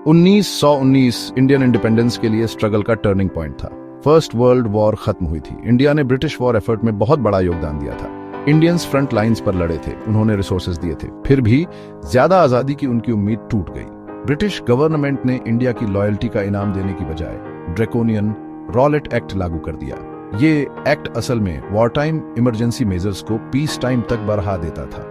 1919 Indian independence के लिए struggle का टर्निंग पॉइंट था। फर्स्ट वर्ल्ड वॉर खत्म हुई थी। इंडिया ने ब्रिटिश वॉर एफर्ट में बहुत बड़ा योगदान दिया था। इंडियंस फ्रंट लाइंस पर लड़े थे, उन्होंने रिसोर्सेज दिए थे। फिर भी ज्यादा आजादी की उनकी उम्मीद टूट गई। ब्रिटिश गवर्नमेंट ने इंडिया की लॉयल्टी का इनाम देने की बजाय ड्रैकोनियन रॉलेट एक्ट लागू कर दिया। ये एक्ट असल में वॉर टाइम इमरजेंसी मेजर्स को पीस टाइम तक बढ़ा देता था।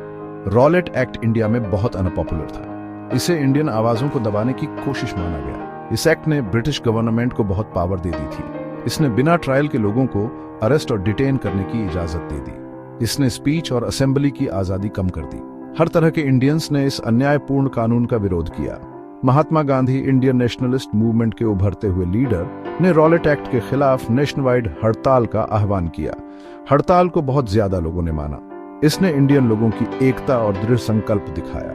रॉलेट एक्ट इंडिया में बहुत अनपॉपुलर था। इसे इंडियन आवाजों को दबाने की कोशिश माना गया। इस एक्ट ने ब्रिटिश गवर्नमेंट को बहुत पावर दे दी थी। इसने बिना ट्रायल के लोगों को अरेस्ट और डिटेन करने की इजाजत दे दी। इसने स्पीच और असेंबली की आजादी कम कर दी। हर तरह के इंडियंस ने इस अन्यायपूर्ण कानून का विरोध किया। Mahatma Gandhi, Indian nationalist movement के उभरते हुए लीडर, ने रॉलेट एक्ट के खिलाफ नेशन वाइड हड़ताल का आह्वान किया। हड़ताल को बहुत ज्यादा लोगों ने माना। इसने इंडियन लोगों की एकता और दृढ़ संकल्प दिखाया।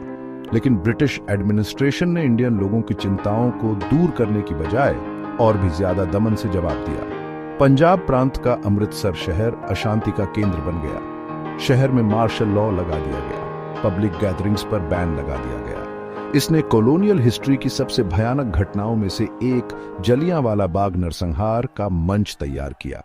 लेकिन ब्रिटिश एडमिनिस्ट्रेशन ने इंडियन लोगों की चिंताओं को दूर करने की बजाय और भी ज्यादा दमन से जवाब दिया। पंजाब प्रांत का अमृतसर शहर अशांति का केंद्र बन गया। शहर में मार्शल लॉ लगा दिया गया। पब्लिक गैदरिंग्स पर बैन लगा दिया गया। इसने कॉलोनियल हिस्ट्री की सबसे भयानक घटनाओं में से एक जलियांवाला बाग नरसंहार का मंच तैयार किया।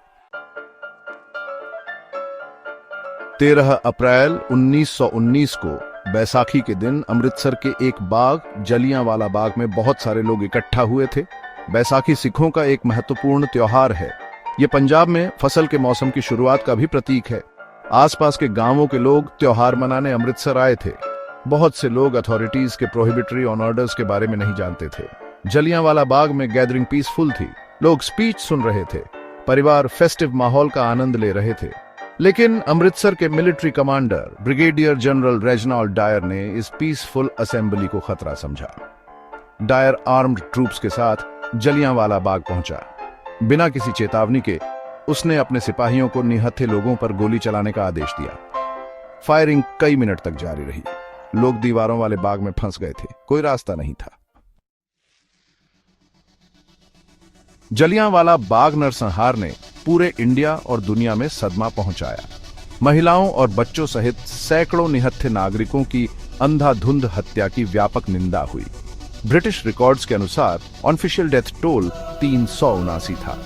13 अप्रैल 1919 को बैसाखी के दिन अमृतसर के एक बाग जलियांवाला बाग में बहुत सारे लोग इकट्ठा हुए थे। बैसाखी सिखों का एक महत्वपूर्ण त्योहार है। ये पंजाब में फसल के मौसम की शुरुआत का भी प्रतीक है। आसपास के गांवों के लोग त्योहार मनाने अमृतसर आए थे। बहुत से लोग अथॉरिटीज के प्रोहिबिटरी ऑन ऑर्डर्स के बारे में नहीं जानते थे। जलियांवाला बाग में गैदरिंग पीसफुल थी। लोग स्पीच सुन रहे थे। परिवार फेस्टिव माहौल का आनंद ले रहे थे। लेकिन अमृतसर के military commander brigadier general Reginald Dyer ने इस पीसफुल असेंबली को खतरा समझा। डायर आर्म्ड ट्रूप्स के साथ जलियांवाला बाग पहुंचा। बिना किसी चेतावनी के उसने अपने सिपाहियों को निहत्थे लोगों पर गोली चलाने का आदेश दिया। फायरिंग कई मिनट तक जारी रही। लोग दीवारों वाले बाग में फंस गए थे। कोई रास्ता नहीं था। जलियांवाला बाग नरसंहार ने पूरे इंडिया और दुनिया में सदमा पहुंचाया। महिलाओं और बच्चों सहित सैकड़ों निहत्थे नागरिकों की अंधाधुंध हत्या की व्यापक निंदा हुई। ब्रिटिश रिकॉर्ड्स के अनुसार ऑफिशियल डेथ टोल 379 था,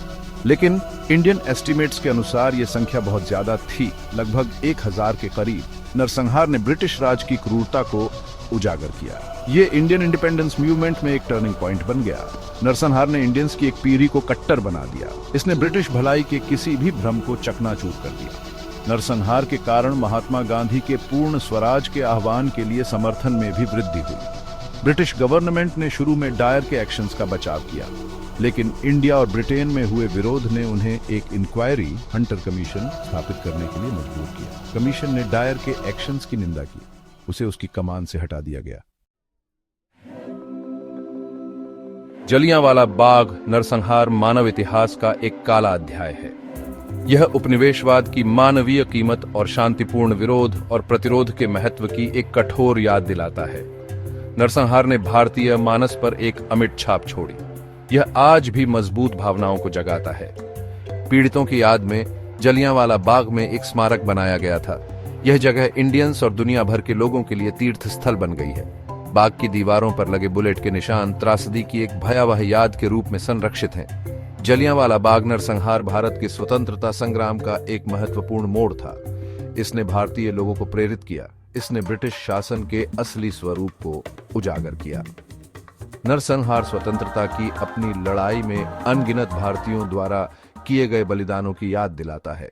लेकिन इंडियन एस्टिमेट्स के अनुसार यह संख्या बहुत ज्यादा थी, लगभग 1000 के करीब। नरसंहार ने ब्रिटिश राज की क्रूरता को उजागर किया। ये इंडियन इंडिपेंडेंस मूवमेंट में एक टर्निंग पॉइंट बन गया। नरसंहार ने इंडियंस की एक पीढ़ी को कट्टर बना दिया। इसने ब्रिटिश भलाई के किसी भी भ्रम को चकनाचूर कर दिया। नरसंहार के कारण महात्मा गांधी के पूर्ण स्वराज के आह्वान के लिए समर्थन में भी वृद्धि हुई। ब्रिटिश गवर्नमेंट ने शुरू में डायर के एक्शंस का बचाव किया, लेकिन इंडिया और ब्रिटेन में हुए विरोध ने उन्हें एक इंक्वायरी हंटर कमीशन स्थापित करने के लिए मजबूर किया। कमीशन ने डायर के एक्शंस की निंदा की। उसे उसकी कमान से हटा दिया गया। जलियांवाला बाग नरसंहार मानव इतिहास का एक काला अध्याय है। यह उपनिवेशवाद की मानवीय कीमत और शांतिपूर्ण विरोध और प्रतिरोध के महत्व की एक कठोर याद दिलाता है। नरसंहार ने भारतीय मानस पर एक अमिट छाप छोड़ी। यह आज भी मजबूत भावनाओं को जगाता है। पीड़ितों की याद में जलियांवाला बाग में एक स्मारक बनाया गया था। यह जगह इंडियंस और दुनिया भर के लोगों के लिए तीर्थ स्थल बन गई है। बाग की दीवारों पर लगे बुलेट के निशान त्रासदी की एक भयावह याद के रूप में संरक्षित हैं। जलियांवाला बाग नरसंहार भारत के स्वतंत्रता संग्राम का एक महत्वपूर्ण मोड़ था। इसने भारतीय लोगों को प्रेरित किया। इसने ब्रिटिश शासन के असली स्वरूप को उजागर किया। नरसंहार स्वतंत्रता की अपनी लड़ाई में अनगिनत भारतीयों द्वारा किए गए बलिदानों की याद दिलाता है।